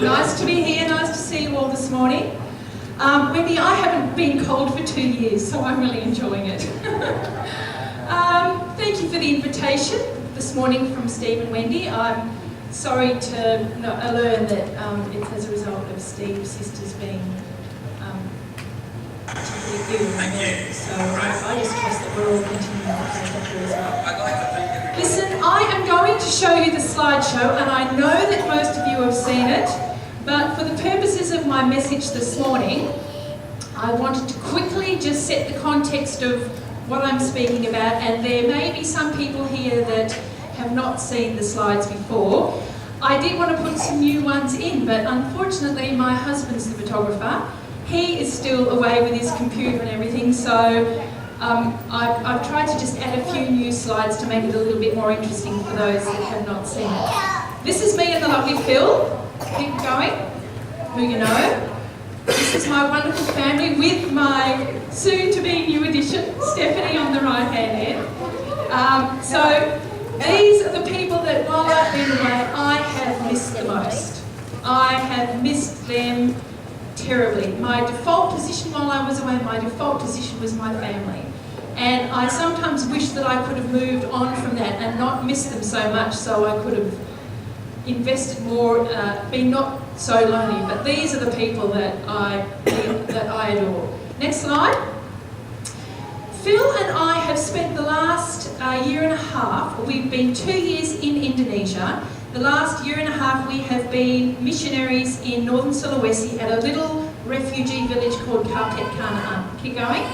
Nice to be here, nice to see you all this morning. Wendy, I haven't been cold for 2 years, so I'm really enjoying it. Thank you for the invitation this morning from Steve and Wendy. I'm sorry to learn that it's as a result of Steve's sisters being particularly ill. So I just trust that we're all continuing to pray for her as well. Listen, I am going to show you the slideshow, and I know that most of you have seen it, but for the purposes of my message this morning, I wanted to quickly just set the context of what I'm speaking about, and there may be some people here that have not seen the slides before. I did want to put some new ones in, but unfortunately my husband's the photographer. He is still away with his computer and everything, so I've tried to just add a few new slides to make it a little bit more interesting for those that have not seen it. This is me and the lovely Phil. Keep going, who you know. This is my wonderful family with my soon-to-be new addition, Stephanie, on the right-hand end. So these are the people that while I've been away, I have missed the most. I have missed them terribly. My default position while I was away, my default position was my family. And I sometimes wish that I could have moved on from that and not missed them so much, so I could have invested more, been not so lonely. But these are the people that I adore. Next slide. Phil and I have spent the last year and a half, we've been 2 years in Indonesia. The last year and a half we have been missionaries in Northern Sulawesi at a little refugee village called Karpet Kanaan. Keep going.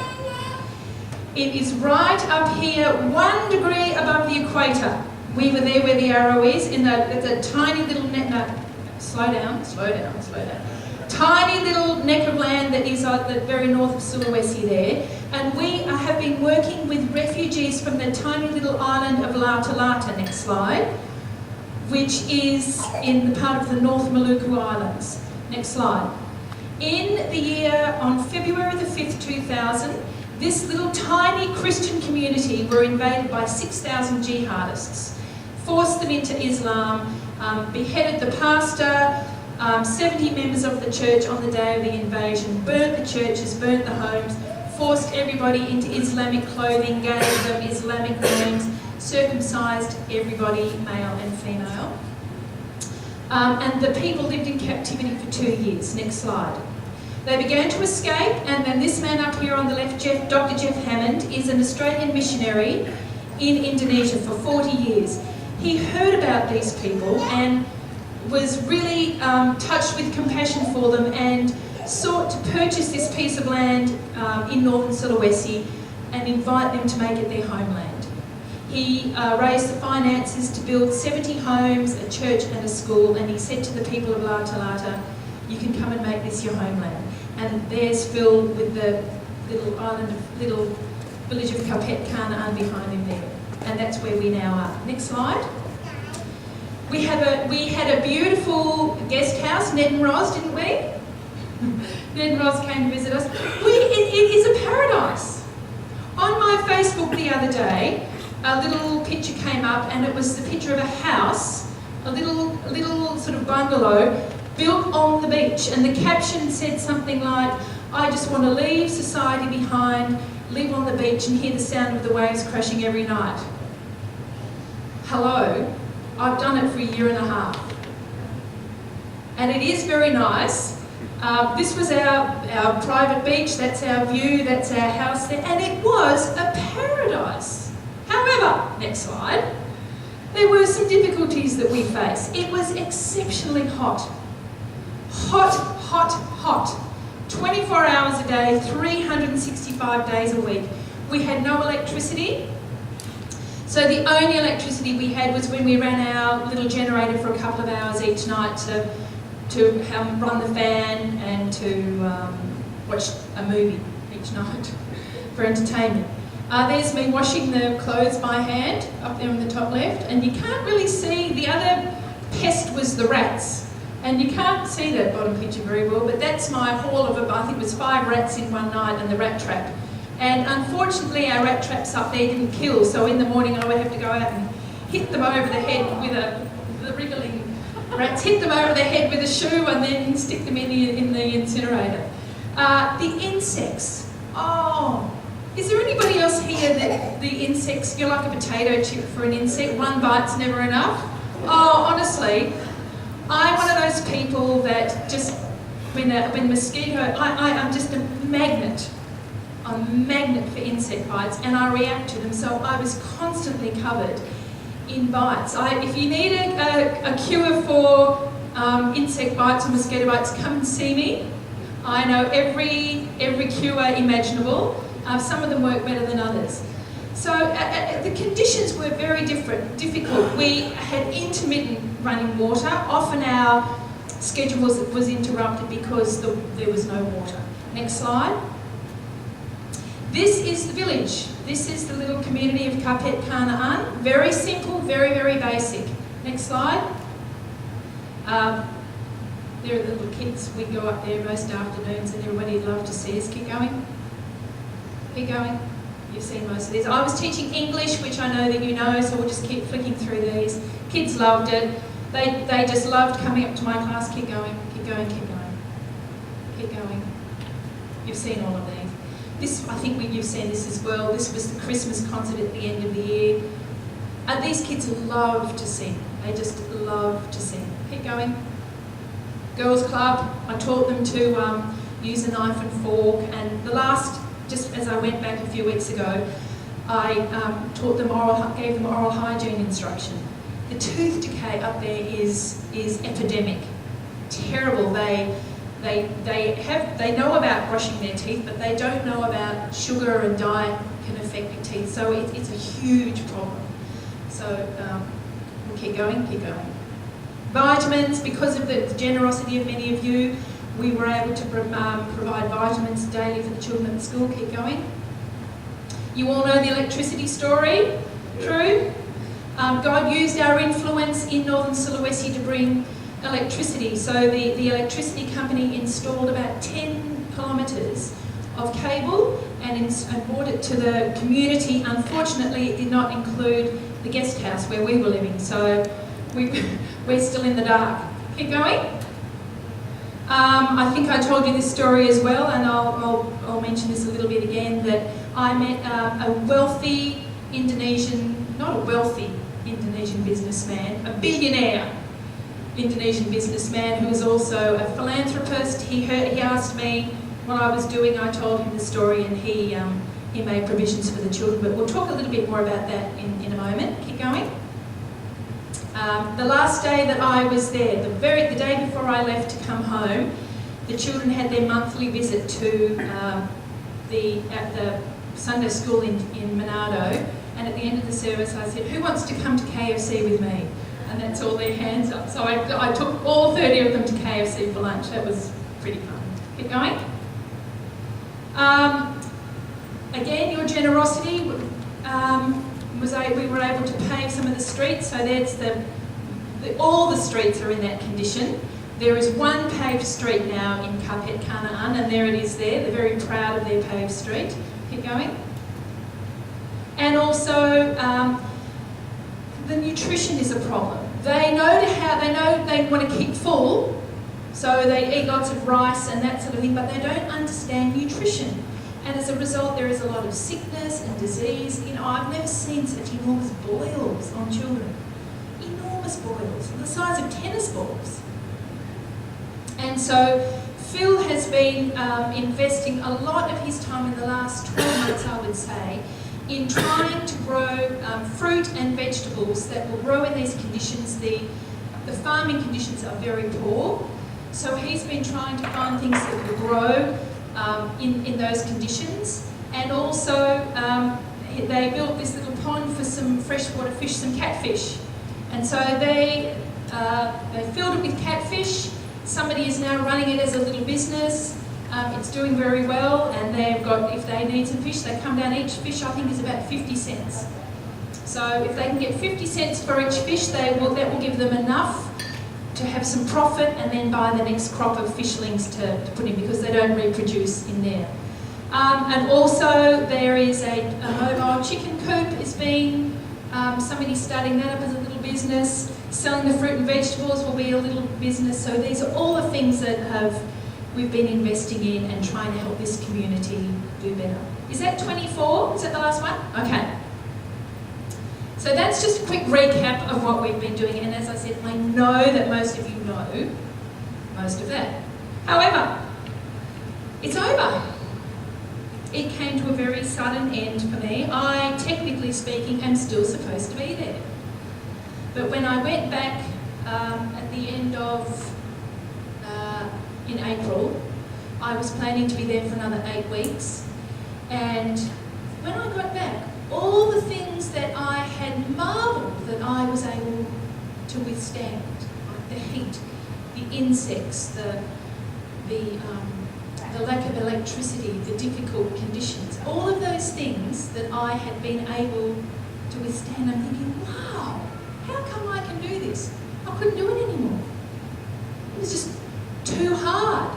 It is right up here, 1 degree above the equator. We were there where the arrow is, in the tiny little slow down. Tiny little neck of land that is at the very north of Sulawesi there. And we have been working with refugees from the tiny little island of Lata, next slide, which is in the part of the North Maluku Islands. Next slide. In the year, on February the 5th, 2000, this little tiny Christian community were invaded by 6,000 jihadists, forced them into Islam, beheaded the pastor, 70 members of the church on the day of the invasion, burnt the churches, burnt the homes, forced everybody into Islamic clothing, gave them Islamic names, circumcised everybody, male and female. And the people lived in captivity for 2 years. Next slide. They began to escape, and then this man up here on the left, Dr. Jeff Hammond, is an Australian missionary in Indonesia for 40 years. He heard about these people and was really touched with compassion for them and sought to purchase this piece of land in Northern Sulawesi and invite them to make it their homeland. He raised the finances to build 70 homes, a church and a school, and he said to the people of Lata, you can come and make this your homeland. And there's Phil with the little village of Karpet Kanaan behind him there. And that's where we now are. Next slide. We had a beautiful guest house, Ned and Roz, didn't we? Ned and Roz came to visit us. It is a paradise. On my Facebook the other day, a little picture came up, and it was the picture of a house, a little sort of bungalow built on the beach, and the caption said something like, I just want to leave society behind, live on the beach and hear the sound of the waves crashing every night. Hello, I've done it for 1.5 years. And it is very nice. This was our private beach, that's our view, that's our house there, and it was a paradise. However, next slide, there were some difficulties that we faced. It was exceptionally hot. Hot. 24 hours a day, 365 days a week. We had no electricity. So the only electricity we had was when we ran our little generator for a couple of hours each night to run the fan and to watch a movie each night for entertainment. There's me washing the clothes by hand up there in the top left, and you can't really see, the other pest was the rats. And you can't see that bottom picture very well, but that's my haul of, I think it was 5 rats in one night and the rat trap. And unfortunately our rat traps up there didn't kill, so in the morning I would have to go out and hit them over the head with a wriggling Rats hit them over the head with a shoe and then stick them in the incinerator. The insects. Oh, is there anybody else here that the insects, you're like a potato chip for an insect, one bite's never enough? Oh, honestly, I'm one of those people that just, when mosquito, I'm just a magnet. I'm a magnet for insect bites and I react to them, so I was constantly covered in bites. If you need a cure for insect bites or mosquito bites, come and see me. I know every cure imaginable. Some of them work better than others. So the conditions were very difficult. We had intermittent running water. Often our schedule was interrupted because there was no water. Next slide. This is the village. This is the little community of Kapet Kanaan. Very simple, very, very basic. Next slide. There are the little kids. We go up there most afternoons and everybody'd love to see us. Keep going. Keep going. You've seen most of these. I was teaching English, which I know that you know, so we'll just keep flicking through these. Kids loved it. They just loved coming up to my class. Keep going, keep going, keep going. Keep going. You've seen all of these. This, I think you've seen this as well. This was the Christmas concert at the end of the year. These kids love to sing. They just love to sing. Keep going. Girls Club, I taught them to use a knife and fork, and just as I went back a few weeks ago, I taught them gave them oral hygiene instruction. The tooth decay up there is epidemic. Terrible. They know about brushing their teeth, but they don't know about sugar and diet can affect your teeth. So it's a huge problem. So we'll keep going, keep going. Vitamins, because of the generosity of many of you, we were able to provide vitamins daily for the children at the school. Keep going. You all know the electricity story, true? God used our influence in Northern Sulawesi to bring electricity. So the electricity company installed about 10 kilometres of cable and brought it to the community. Unfortunately, it did not include the guest house where we were living, so we're still in the dark. Keep going. I think I told you this story as well, and I'll mention this a little bit again, that I met a wealthy not a wealthy Indonesian businessman, a billionaire Indonesian businessman who is also a philanthropist. He asked me what I was doing. I told him the story, and he made provisions for the children, but we'll talk a little bit more about that in a moment. Keep going. The last day that I was there, the day before I left to come home, the children had their monthly visit to the Sunday school in Manado, and at the end of the service I said, who wants to come to KFC with me? And that's all their hands up. So I took all 30 of them to KFC for lunch. That was pretty fun. Keep going. Again, your generosity, we were able to pave some of the streets. So that's all the streets are in that condition. There is one paved street now in Kapet Kanaan, and there it is there. They're very proud of their paved street. Keep going. And also, the nutrition is a problem. They know they want to keep full, so they eat lots of rice and that sort of thing, but they don't understand nutrition. And as a result, there is a lot of sickness and disease. You know, I've never seen such enormous boils on children. Enormous boils, the size of tennis balls. And so Phil has been investing a lot of his time in the last 12 months, I would say, in trying to grow fruit and vegetables that will grow in these conditions. The farming conditions are very poor, so he's been trying to find things that will grow in those conditions. And also they built this little pond for some freshwater fish, some catfish. And so they filled it with catfish. Somebody is now running it as a little business. It's doing very well, and they've got, if they need some fish, they come down. Each fish I think is about 50 cents. So if they can get 50 cents for each fish, that will give them enough to have some profit and then buy the next crop of fishlings to put in, because they don't reproduce in there. And also there is a mobile chicken coop is being, somebody's starting that up as a little business. Selling the fruit and vegetables will be a little business. So these are all the things that we've been investing in and trying to help this community do better. Is that 24? Is that the last one? Okay. So that's just a quick recap of what we've been doing. And as I said, I know that most of you know most of that. However, it's over. It came to a very sudden end for me. I, technically speaking, am still supposed to be there. But when I went back at the end of, in April, I was planning to be there for another 8 weeks. And when I got back, all the things that I had marvelled that I was able to withstand, like the heat, the insects, the lack of electricity, the difficult conditions, all of those things that I had been able to withstand, I'm thinking, wow, how come I can do this? I couldn't do it anymore. It was just too hard.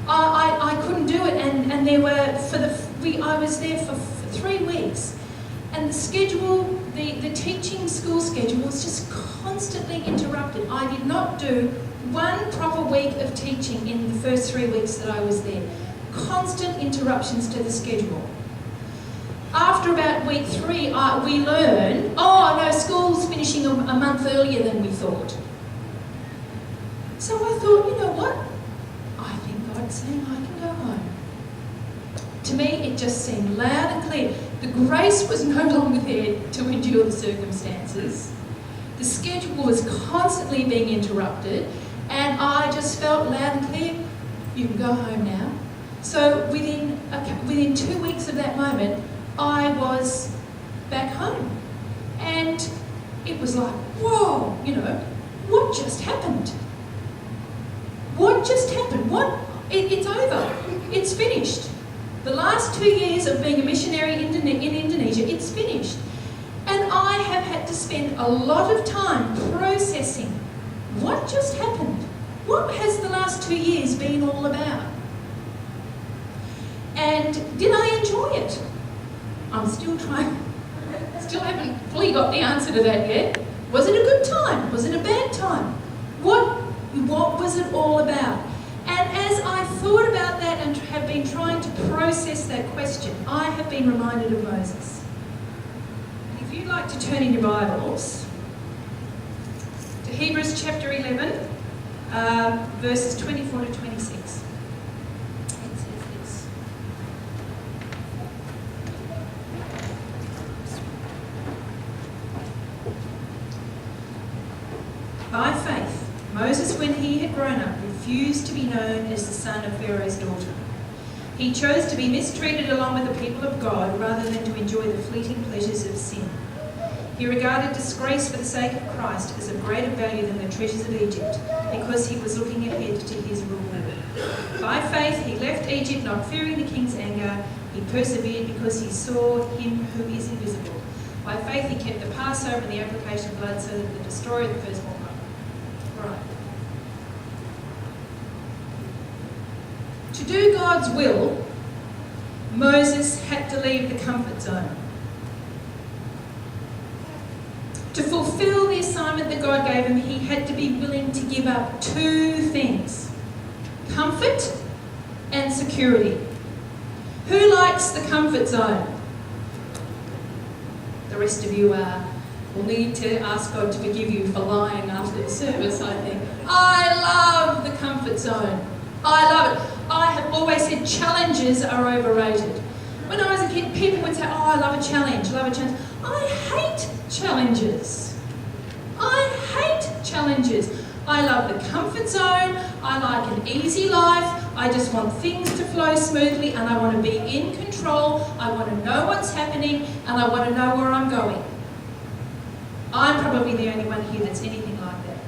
I couldn't do it, and there were, I was there for 3 weeks, and the schedule, the teaching school schedule was just constantly interrupted. I did not do one proper week of teaching in the first 3 weeks that I was there. Constant interruptions to the schedule. After about week 3, we learned, oh no, school's finishing a month earlier than we thought. So I thought, you know what? I think God's saying I can go home. To me, it just seemed loud and clear. The grace was no longer there to endure the circumstances. The schedule was constantly being interrupted, and I just felt loud and clear, you can go home now. So within 2 weeks of that moment, I was back home. And it was like, whoa, you know, what just happened? What just happened? It's over. It's finished. The last 2 years of being a missionary in Indonesia, it's finished. And I have had to spend a lot of time processing what just happened. What has the last 2 years been all about? And did I enjoy it? I'm still trying. Still haven't fully got the answer to that yet. Was it a good time? Was it a bad time? What was it all about? And as I thought about that and have been trying to process that question, I have been reminded of Moses. If you'd like to turn in your Bibles to Hebrews chapter 11, verses 24 to 26. It says this. By faith, Moses, when he had grown up, refused to be known as the son of Pharaoh's daughter. He chose to be mistreated along with the people of God rather than to enjoy the fleeting pleasures of sin. He regarded disgrace for the sake of Christ as of greater value than the treasures of Egypt, because he was looking ahead to his reward. By faith he left Egypt, not fearing the king's anger. He persevered because he saw him who is invisible. By faith he kept the Passover and the application of blood so that the destroyer of the firstborn might. Right. To do God's will, Moses had to leave the comfort zone. To fulfill the assignment that God gave him, he had to be willing to give up 2 things: comfort and security. Who likes the comfort zone? The rest of you will need to ask God to forgive you for lying after the service, I think. I love the comfort zone. I love it. I have always said challenges are overrated. When I was a kid, people would say, oh, I love a challenge, love a challenge. I hate challenges. I hate challenges. I love the comfort zone. I like an easy life. I just want things to flow smoothly, and I want to be in control. I want to know what's happening, and I want to know where I'm going. I'm probably the only one here that's anything like that.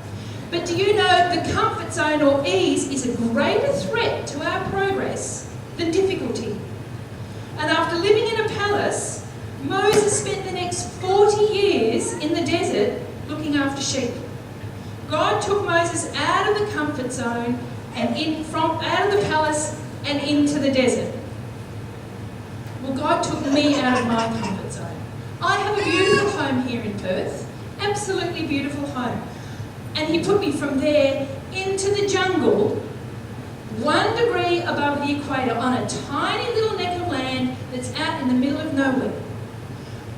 But do you know the comfort zone or ease is a greater threat to our progress than difficulty? And after living in a palace, Moses spent the next 40 years in the desert looking after sheep. God took Moses out of the comfort zone and out of the palace and into the desert. Well, God took me out of my comfort zone. I have a beautiful home here in Perth, absolutely beautiful home. And he put me from there into the jungle, 1 degree above the equator, on a tiny little neck of land that's out in the middle of nowhere.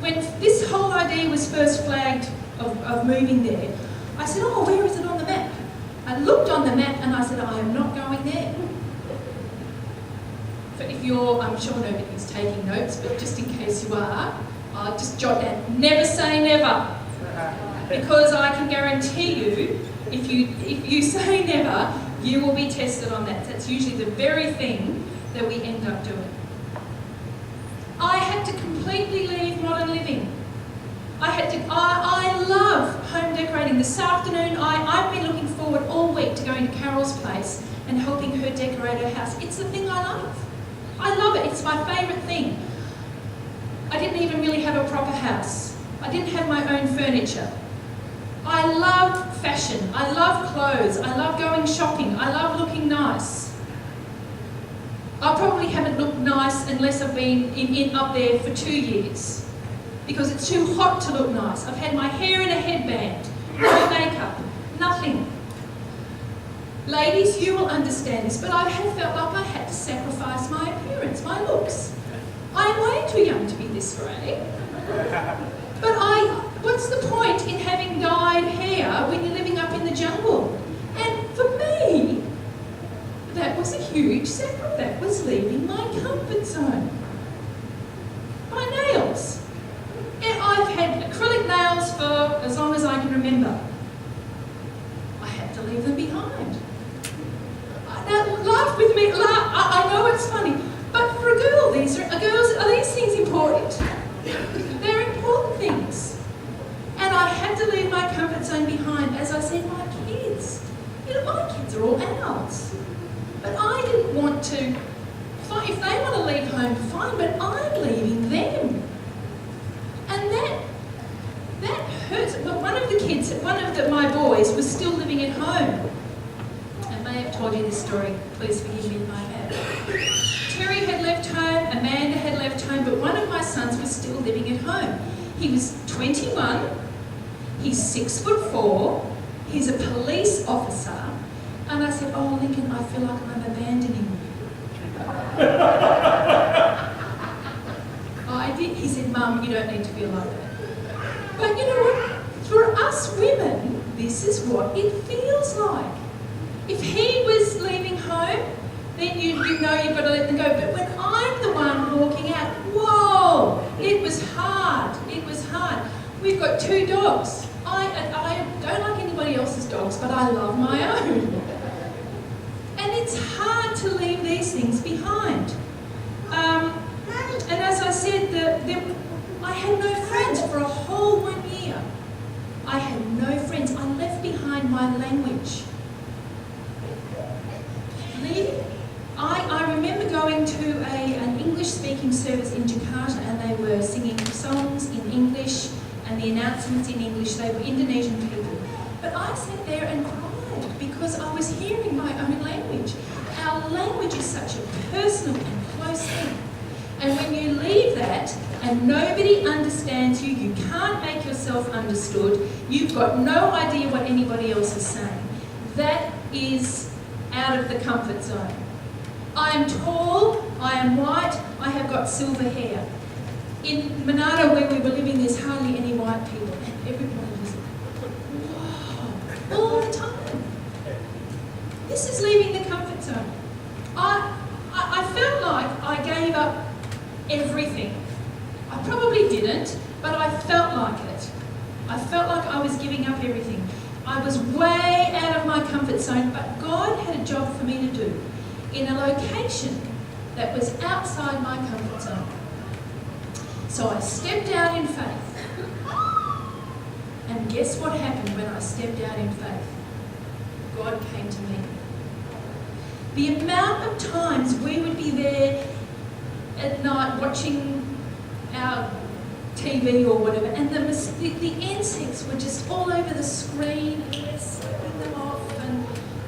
When this whole idea was first flagged of moving there, I said, oh, where is it on the map? I looked on the map and I said, I am not going there. But if you're, I'm sure nobody's taking notes, but just in case you are, I'll just jot down, never say never. Because I can guarantee you, if you say never, you will be tested on that. That's usually the very thing that we end up doing. I had to completely leave modern living. I love home decorating. This afternoon, I've been looking forward all week to going to Carol's place and helping her decorate her house. It's the thing I love. I love it. It's my favourite thing. I didn't even really have a proper house. I didn't have my own furniture. I love fashion. I love clothes. I love going shopping. I love looking nice. I probably haven't looked nice unless I've been up there for 2 years. Because it's too hot to look nice. I've had my hair in a headband, no makeup, nothing. Ladies, you will understand this, but I have felt like I had to sacrifice my appearance, my looks. I am way too young to be this grey. But what's the point in having dyed hair when you're living up in the jungle? And for me, that was a huge sacrifice. That was leaving my comfort zone. My nails. I've had acrylic nails for as long as I can remember. I had to leave them behind. Now, laugh with me. I know it's funny, but for a girl, are these things important? They're important things. And I had to leave my comfort zone behind. As I said, my kids. My kids are all adults. But I didn't want to. If they want to leave home, fine, but I'm leaving them. And that hurts. But my boys was still living at home. I may have told you this story. Please forgive me if I have. Terry had left home, Amanda had left home, but one of my sons was still living at home. He was 21, he's 6'4", he's a police officer, and I said, oh, Lincoln, I feel like I'm abandoning you. I did. He said, Mum, you don't need to feel like that. But you know what? For us women, this is what it feels like. If he was leaving home, then you know you've got to let them go. But when I'm the one walking out, whoa, it was hard. It was hard. We've got 2 dogs. I don't like anybody else's dogs, but I love my own. And it's hard to leave these things behind. And as I said, I had no friends for a whole 1 year. I had no friends. I left behind my language. I remember going to an English-speaking service in Jakarta, and they were singing songs in English and the announcements in English. They were Indonesian people. But I sat there and cried because I was hearing my own language. Our language is such a personal and close thing. And when you leave that and nobody understands you, you can't make yourself understood, you've got no idea what anybody else is saying. That is out of the comfort zone. I am tall, I am white, I have got silver hair. In Manado, where we were living, there's hardly any white people, and everybody was like, wow, all the time. This is leaving the comfort zone. I felt like I gave up everything. I probably didn't, but I felt like it. I felt like I was giving up everything. I was way out of my comfort zone, but God had a job for me to do in a location that was outside my comfort zone. So I stepped out in faith. And guess what happened when I stepped out in faith? God came to me. The amount of times we would be there at night watching our TV or whatever, and the insects were just all over the screen, and we're sucking them off. And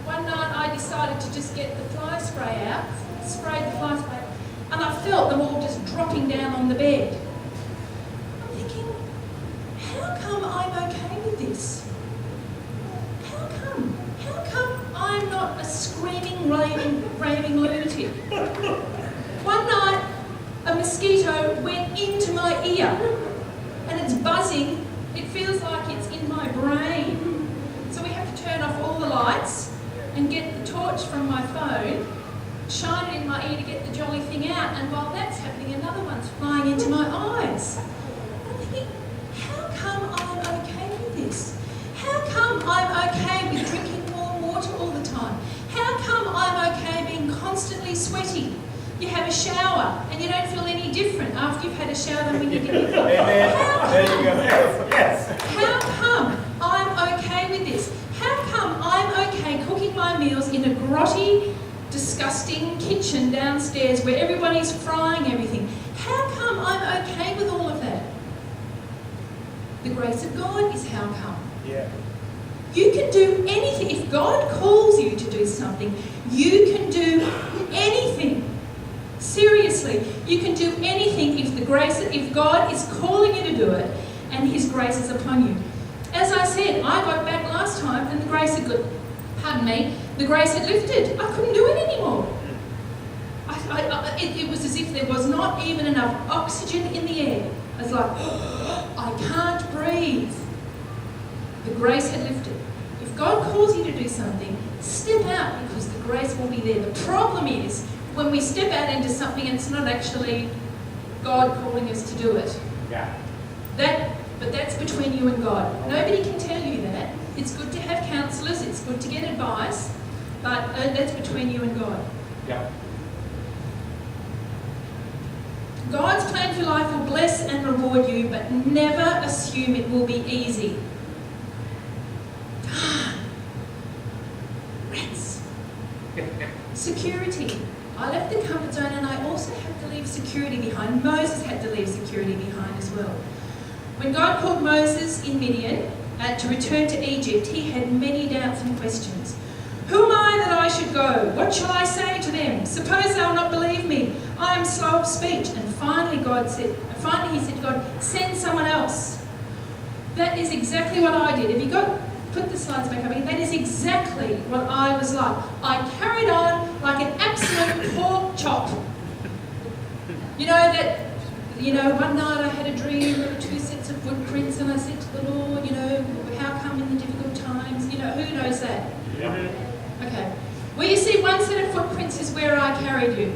one night I decided to just get the fly spray out, sprayed the fly spray, and I felt them all just dropping down on the bed. I'm thinking, how come I'm okay with this? How screaming, raving lunatic. One night, a mosquito went into my ear and it's buzzing. It feels like it's in my brain. So we have to turn off all the lights and get the torch from my phone, shine it in my ear to get the jolly thing out, and while that's happening, another one's flying into my eyes. I'm thinking, how come I'm okay with this? How come I'm okay with drinking warm water all the time? How come I'm okay being constantly sweaty? You have a shower and you don't feel any different after you've had a shower than when you get in. There you go. Yes. How come I'm okay with this? How come I'm okay cooking my meals in a grotty, disgusting kitchen downstairs where everybody's frying everything? How come I'm okay with all of that? The grace of God is how come. Yeah. You can do anything. If God calls you to do something, you can do anything. Seriously, you can do anything if God is calling you to do it and His grace is upon you. As I said, I got back last time and the grace had lifted. I couldn't do it anymore. It was as if there was not even enough oxygen in the air. I was like, I can't breathe. The grace had lifted. If God calls you to do something, step out because the grace will be there. The problem is when we step out into something and it's not actually God calling us to do it. Yeah. But that's between you and God. Nobody can tell you that. It's good to have counsellors, it's good to get advice, but that's between you and God. Yeah. God's plan for life will bless and reward you, but never assume it will be easy. Rats. Security. I left the comfort zone and I also had to leave security behind. Moses had to leave security behind as well. When God called Moses in Midian to return to Egypt, he had many doubts and questions. Who am I that I should go? What shall I say to them? Suppose they'll not believe me. I am slow of speech. And finally he said to God, send someone else. That is exactly what I did. Have you put the slides back up again? That is exactly what I was like. I carried on like an absolute pork chop. One night I had a dream, there were 2 sets of footprints, and I said to the Lord, how come in the difficult times? Who knows that? Yeah. Okay. Well, you see, 1 set of footprints is where I carried you.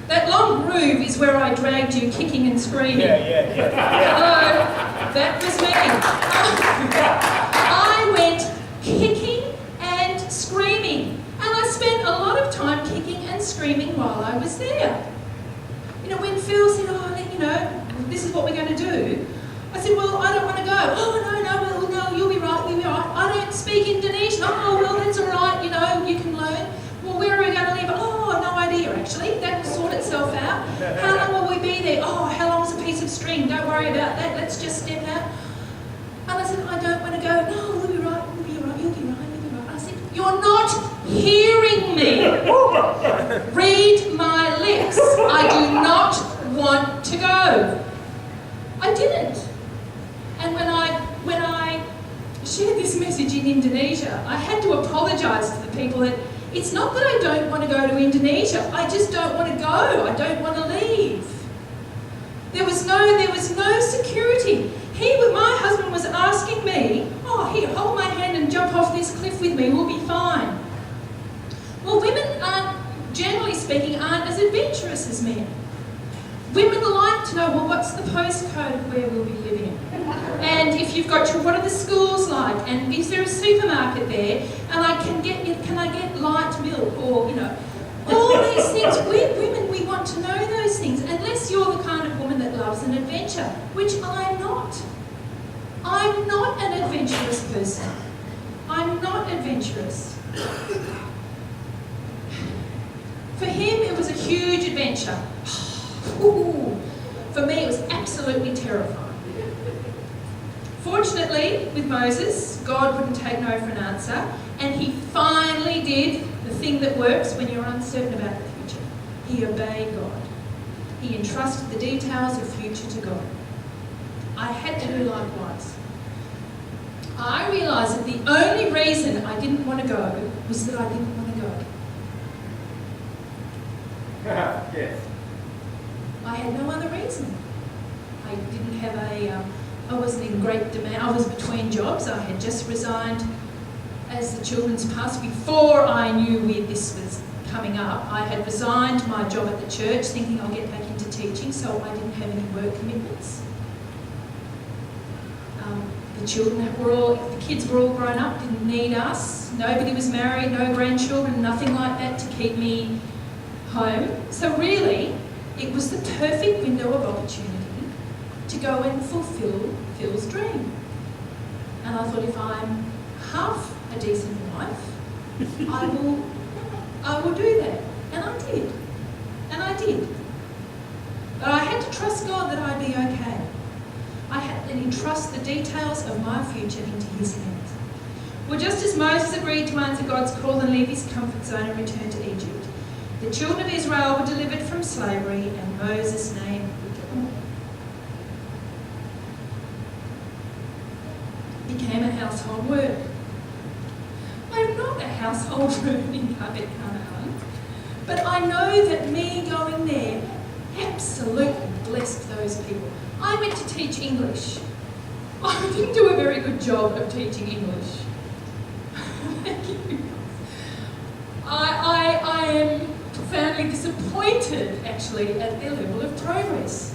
That long groove is where I dragged you kicking and screaming. Yeah. Hello, that was me. I went kicking and screaming. And I spent a lot of time kicking and screaming while I was there. When Phil said, this is what we're going to do, I said, well, I don't want to go. Oh, no, you'll be right. I don't speak Indonesian. Oh, well, that's all right, you can learn. Well, where are we going to live? Oh, no idea, actually. That will sort itself out. How long will we be there? Oh, how long is a piece of string? Don't worry about that. Let's just step out. And I said, I don't want to go. No, we'll be right. You'll be right. I said, you're not hearing me. Read my lips. I do not want to go. I didn't. And when I shared this message in Indonesia, I had to apologise to the people that it's not that I don't want to go to Indonesia, I just don't want to go, I don't want to leave. There was no security. My husband was asking me, oh, here, hold my hand and jump off this cliff with me, we'll be fine. Well, women generally speaking, aren't as adventurous as men. Women like to know, well, what's the postcode of where we'll be living? And if you've got what are the schools like? And is there a supermarket there? And can I get light milk? Or, all these things. Women, we want to know those things. Unless you're the kind of woman that loves an adventure, which I'm not. I'm not an adventurous person. I'm not adventurous. For him, it was a huge adventure. Ooh. For me, it was absolutely terrifying. Fortunately, with Moses, God wouldn't take no for an answer, and he finally did the thing that works when you're uncertain about the future. He obeyed God. He entrusted the details of future to God. I had to do likewise. I realised that the only reason I didn't want want to go was that I didn't want to go. Yes. I had no other reason. I didn't have I wasn't in great demand. I was between jobs. I had just resigned as the children's pastor. Before I knew this was coming up, I had resigned my job at the church thinking I'll get back into teaching, so I didn't have any work commitments. The kids were all grown up, didn't need us. Nobody was married, no grandchildren, nothing like that to keep me home. So really, it was the perfect window of opportunity to go and fulfill Phil's dream. And I thought, if I'm half a decent wife, I will do that. And I did. And I did. But I had to trust God that I'd be okay. I had to entrust the details of my future into his hands. Well, just as Moses agreed to answer God's call and leave his comfort zone and return to Egypt, the children of Israel were delivered from slavery, and Moses' name became a household word. I'm not a household word in Canaan, but I know that me going there absolutely blessed those people. I went to teach English. I didn't do a very good job of teaching English. Thank you. I am profoundly disappointed, actually, at their level of progress.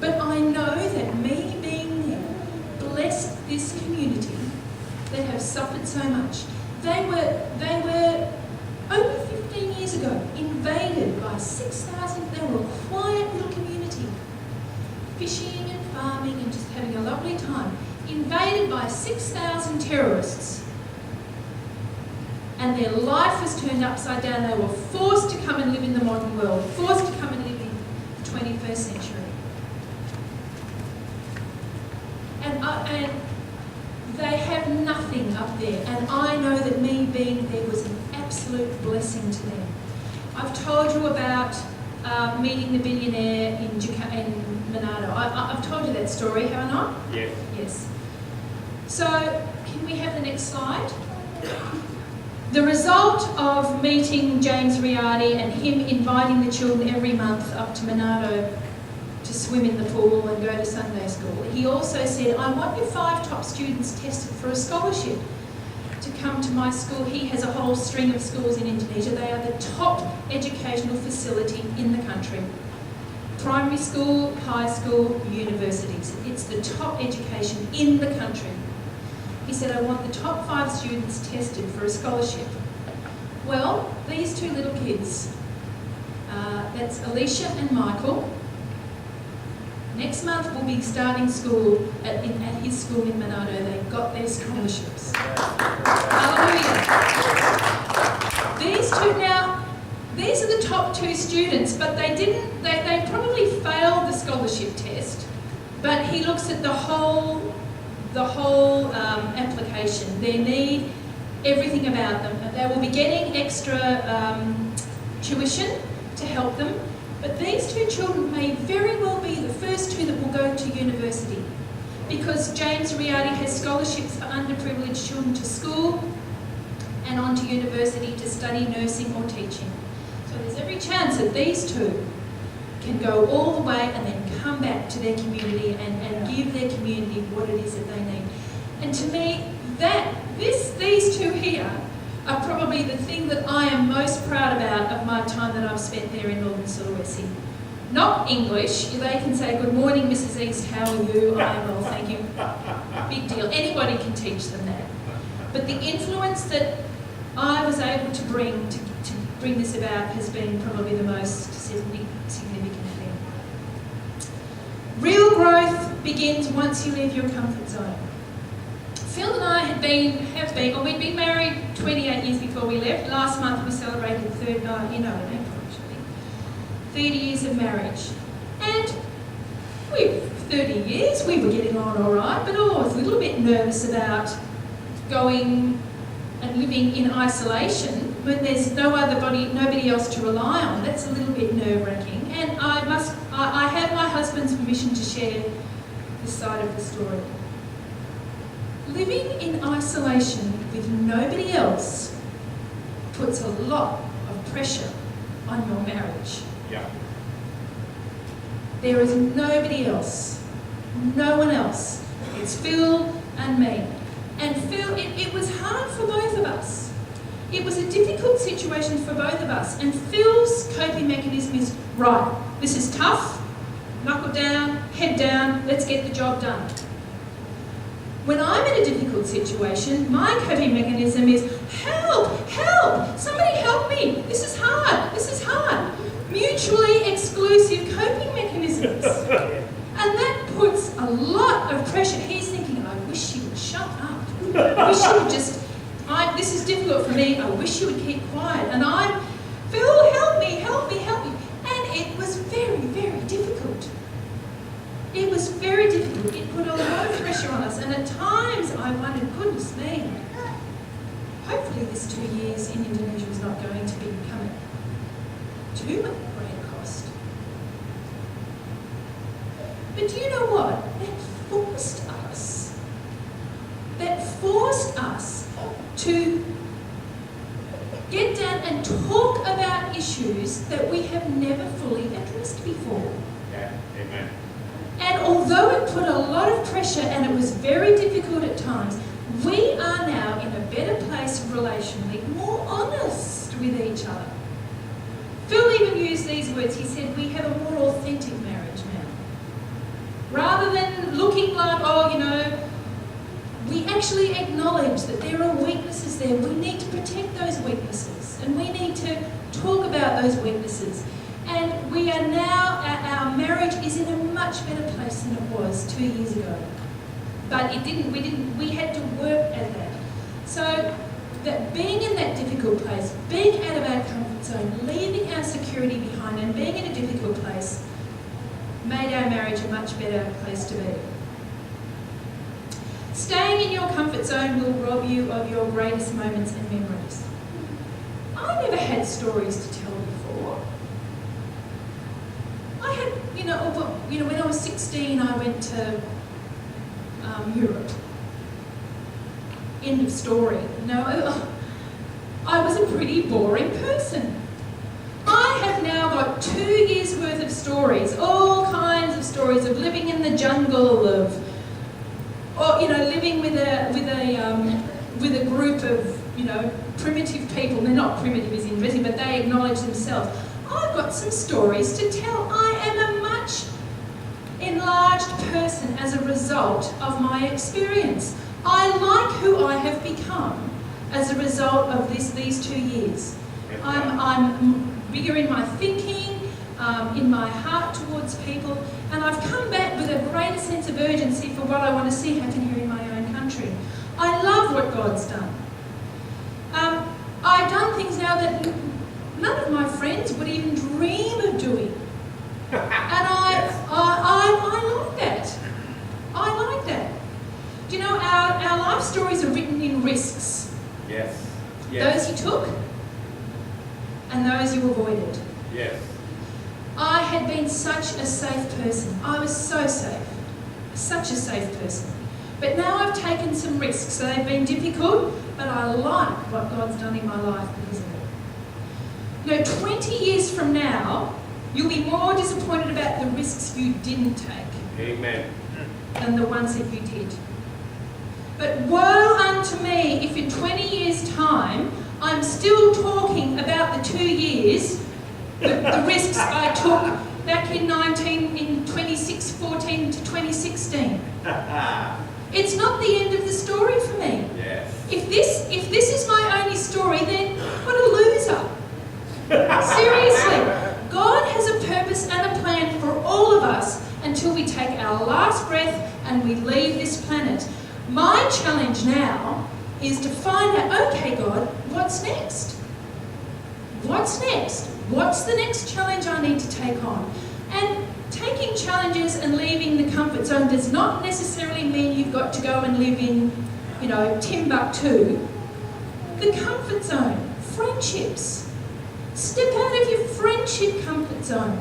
But I know that me being there blessed this community that have suffered so much. They were only 15 years ago invaded by 6,000. They were a quiet little community, fishing and farming and just having a lovely time. Invaded by 6,000 terrorists. And their life was turned upside down. They were forced to come and live in the modern world, forced to come and live in the 21st century. And they have nothing up there. And I know that me being there was an absolute blessing to them. I've told you about meeting the billionaire in Manado. I've told you that story, haven't I? Yes. Yes. So, can we have the next slide? The result of meeting James Riardi and him inviting the children every month up to Manado to swim in the pool and go to Sunday school, he also said, I want your 5 top students tested for a scholarship to come to my school. He has a whole string of schools in Indonesia. They are the top educational facility in the country. Primary school, high school, universities. It's the top education in the country. He said, I want the top 5 students tested for a scholarship. Well, these 2 little kids, that's Alicia and Michael, next month will be starting school at his school in Manado. They got their scholarships. Hallelujah. These 2 now, these are the top 2 students, but they probably failed the scholarship test, but he looks at the whole application, their need, everything about them. They will be getting extra tuition to help them, but these 2 children may very well be the first 2 that will go to university, because James Riardi has scholarships for underprivileged children to school and on to university to study nursing or teaching. So there's every chance that these 2 can go all the way and then come back to their community and give their community what it is that they need. And to me, these 2 here are probably the thing that I am most proud about of my time that I've spent there in Northern Sulawesi. Not English. They can say, good morning, Mrs. East, how are you? I am well, thank you. Big deal. Anybody can teach them that. But the influence that I was able to bring this about has been probably the most significant thing. Real growth begins once you leave your comfort zone. Phil and I we'd been married 28 years before we left. Last month we celebrated in April actually, 30 years of marriage. And 30 years, we were getting on all right, but I was a little bit nervous about going and living in isolation when there's nobody else to rely on. That's a little bit nerve-wracking. And I have my husband's permission to share this side of the story. Living in isolation with nobody else puts a lot of pressure on your marriage. Yeah. There is nobody else, no one else. It's Phil and me. And Phil, it was hard for both of us. It was a difficult situation for both of us. And Phil's coping mechanism is, right, this is tough, knuckle down, head down, let's get the job done. When I'm in a difficult situation, my coping mechanism is, help, help, somebody help me, this is hard, this is hard. Mutually exclusive coping mechanisms. And that puts a lot of pressure. He's thinking, I wish you would shut up. I wish you would just, this is difficult for me, I wish you would keep quiet. And I'm, Phil, help me, help me, help me. And it was very, very difficult. It was very difficult. It put a lot of pressure on us. And at times I wondered, goodness me, hopefully this 2 years in Indonesia is not going to become too much great cost. But do you know what? That forced us to get down and talk about issues that we have never fully addressed before. Yeah, amen. And although it put a lot of pressure and it was very difficult at times, we are now in a better place relationally, more honest with each other. Phil even used these words. He said, we have a more authentic marriage now. Rather than looking like, oh, you know, we actually acknowledge that there are weaknesses there. We need to protect those weaknesses and we need to talk about those weaknesses. And we are now, our marriage is in a much better place than it was 2 years ago. But we had to work at that. So that being in that difficult place, being out of our comfort zone, leaving our security behind and being in a difficult place made our marriage a much better place to be. Staying in your comfort zone will rob you of your greatest moments and memories. I never had stories to tell before. I had, when I was 16, I went to Europe. End of story. No, I was a pretty boring person. I have now got 2 years worth of stories, all kinds of stories of living in the jungle, living with a group of, primitive people. They're not primitive as in dressing, but they acknowledge themselves. I've got some stories to tell. I am a much enlarged person as a result of my experience. I like who I have become as a result of these 2 years. I'm bigger in my thinking, in my heart towards people, and I've come back with a greater sense of urgency for what I want to see happen here in my own country. I love what God's done. I've done things now that none of my friends would even dream of doing. And I like that. I like that. Do you know, our life stories are written in risks. Yes. Those you took and those you avoided. Yes. I had been such a safe person. I was so safe. Such a safe person. But now I've taken some risks. So they've been difficult, but I like what God's done in my life because of it. 20 years from now, you'll be more disappointed about the risks you didn't take. Amen. Than the ones that you did. But woe unto me if in 20 years' time I'm still talking about the 2 years, the risks I took back in 2014 to 2016. It's not the end of the story for me. Yes. If this is my only story, then what a loser. Seriously, God has a purpose and a plan for all of us until we take our last breath and we leave this planet. My challenge now is to find out, okay, God, what's next? What's next? What's the next challenge I need to take on? And taking challenges and leaving the comfort zone does not necessarily mean you've got to go and live in, Timbuktu. The comfort zone, friendships. Step out of your friendship comfort zone.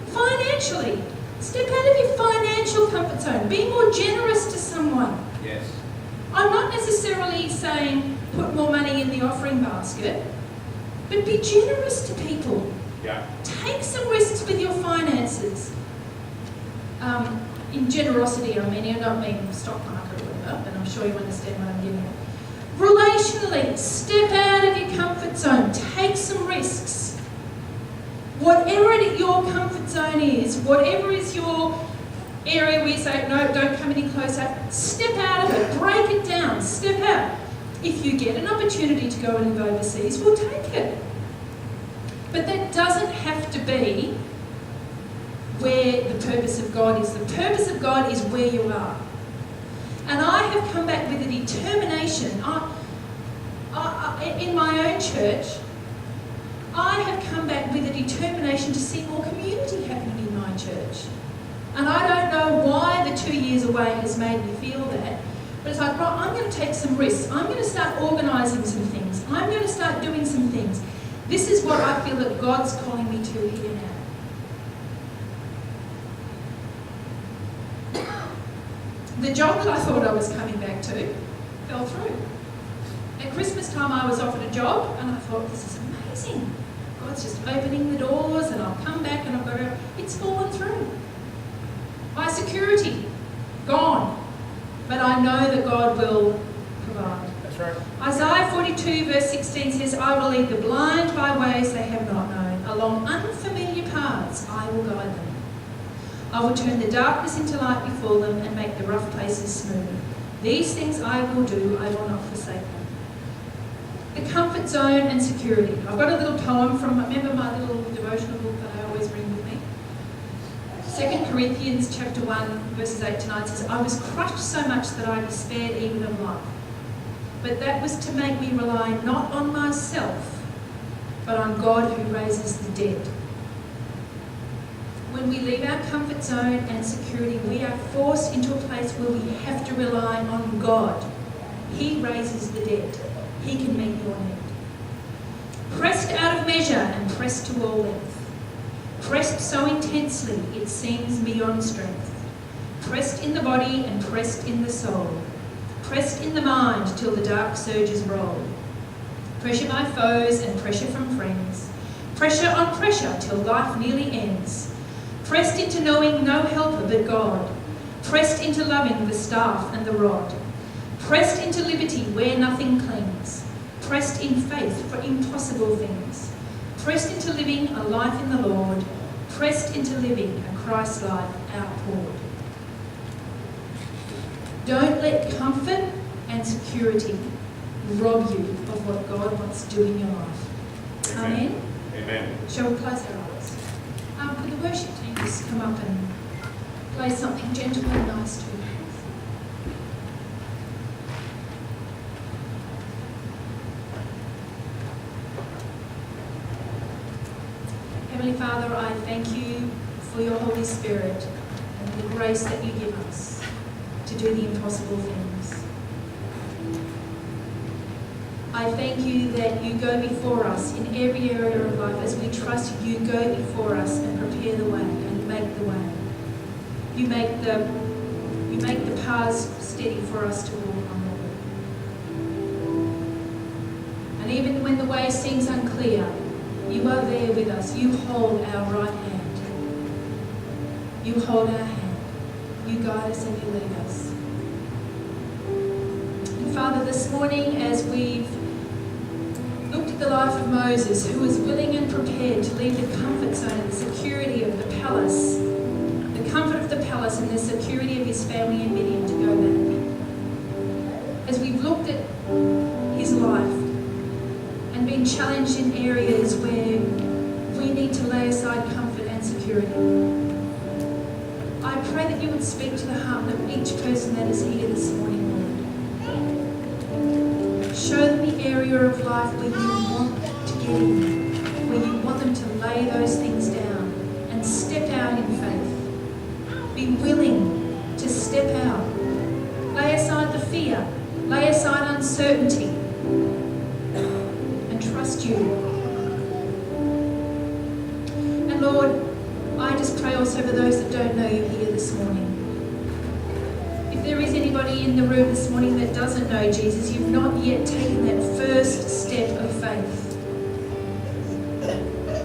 Financially, step out of your financial comfort zone. Be more generous to someone. Yes. I'm not necessarily saying put more money in the offering basket, but be generous to people. Yeah. Take some risks with your finances. In generosity, I don't mean stock market or whatever, but I'm sure you understand what I'm getting at. Relationally, step out of your comfort zone. Take some risks. Whatever your comfort zone is, whatever is your area where you say, no, don't come any closer, step out of it, break it down, step out. If you get an opportunity to go and live overseas, we'll take it. But that doesn't have to be where the purpose of God is. The purpose of God is where you are. And I have come back with a determination. In my own church, I have come back with a determination to see more community happening in my church. And I don't know why the 2 years away has made me feel that, but it's like, right, I'm going to take some risks. I'm going to start organising some things. I'm going to start doing some things. This is what I feel that God's calling me to here now. The job that I thought I was coming back to fell through. At Christmas time I was offered a job and I thought, this is amazing. God's just opening the doors and I'll come back and I've got to... It's fallen through. My security, gone. But I know that God will provide. That's right. Isaiah 42 verse 16 says, I will lead the blind by ways they have not known. Along unfamiliar paths I will guide them. I will turn the darkness into light before them and make the rough places smooth. These things I will do, I will not forsake them. The comfort zone and security. I've got a little poem from, remember my little devotional book that I always bring with me? 2 Corinthians chapter 1 verses 8 to 9 says, I was crushed so much that I despaired even of life. But that was to make me rely not on myself, but on God who raises the dead. When we leave our comfort zone and security, we are forced into a place where we have to rely on God. He raises the dead. He can meet your need. Pressed out of measure and pressed to all length. Pressed so intensely it seems beyond strength. Pressed in the body and pressed in the soul. Pressed in the mind till the dark surges roll. Pressure by foes and pressure from friends. Pressure on pressure till life nearly ends. Pressed into knowing no helper but God. Pressed into loving the staff and the rod. Pressed into liberty where nothing clings. Pressed in faith for impossible things. Pressed into living a life in the Lord. Pressed into living a Christ life outpoured. Don't let comfort and security rob you of what God wants to do in your life. Amen? Amen. Shall we close our eyes? Could the worship team just come up and play something gentle and nice to you? Heavenly Father, I thank you for your Holy Spirit and the grace that you give us to do the impossible things. I thank you that you go before us in every area of life. As we trust you, go before us and prepare the way and make the way. You make the paths steady for us to walk on, Lord. And even when the way seems unclear, you are there with us. You hold our right hand. You hold our hand. You guide us and you lead us. And Father, this morning as we've looked at the life of Moses, who was willing and prepared to leave the comfort zone, the security of the palace, the comfort of the palace and the security of his family in Midian to go back. As we've looked at his life and been challenged in areas where we need to lay aside comfort and security, I pray that you would speak to the heart of each person that is here this morning, Lord. Show them the area of life where you want to get in, where you want them to lay those things down and step out in faith. Be willing to step out. Lay aside the fear. Lay aside uncertainty. And trust you. And Lord, I just pray also for those that don't know you here this morning. If there is anybody in the room this morning that doesn't know Jesus, you've not yet taken that first step of faith.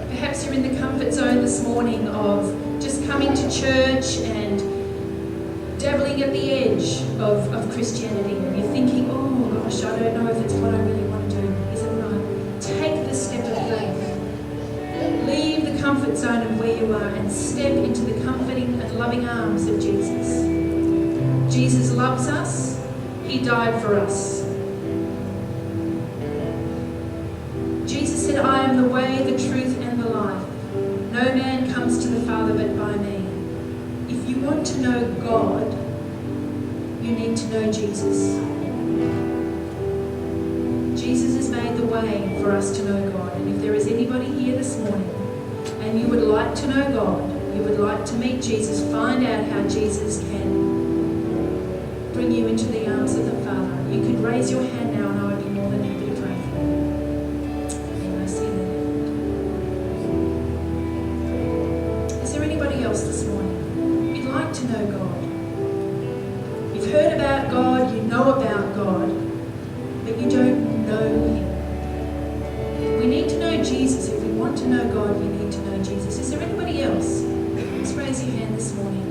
Perhaps you're in the comfort zone this morning of just coming to church and dabbling at the edge of Christianity, and you're thinking, oh gosh, I don't know if it's what I really want to do. Is it right? Take the step of faith. Leave the comfort zone of where you are and step into the comforting and loving arms of Jesus. Jesus loves us. He died for us. Jesus said, I am the way, the truth, and the life. No man comes to the Father but by me. If you want to know God, you need to know Jesus. Jesus has made the way for us to know God. And if there is anybody here this morning and you would like to know God, you would like to meet Jesus, find out how Jesus can bring you into the arms of the Father, you could raise your hand now and I would be more than happy to pray for you. And I see that. Is there anybody else this morning? You'd like to know God. You've heard about God, you know about God, but you don't know Him. We need to know Jesus. If we want to know God, we need to know Jesus. Is there anybody else? Let's raise your hand this morning.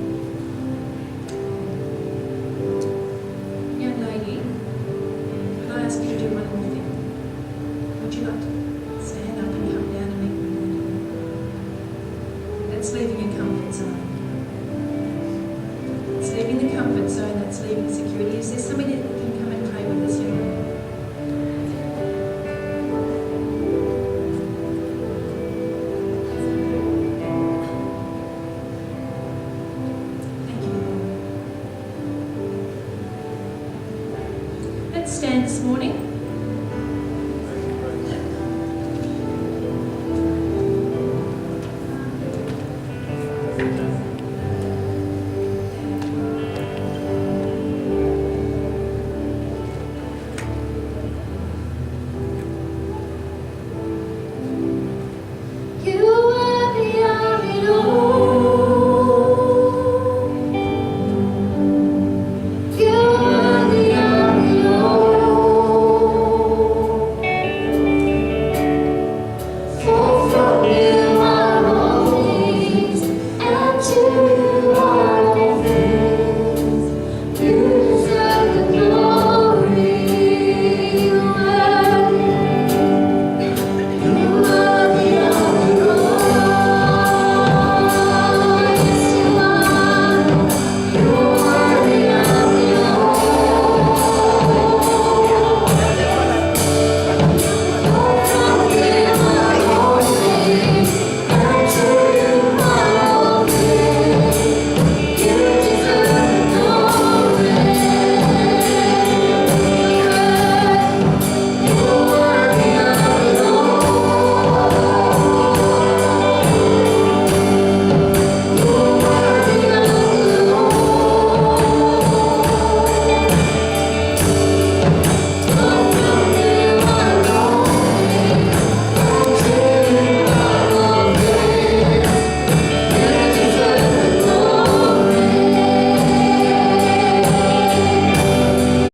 Young lady, can I ask you to do one more thing? Would you like to stand up and come down and meet me? That's leaving your comfort zone. It's leaving the comfort zone, that's leaving security. Is there somebody that can come and pray with us, young lady? Thank you. Let's stand this morning.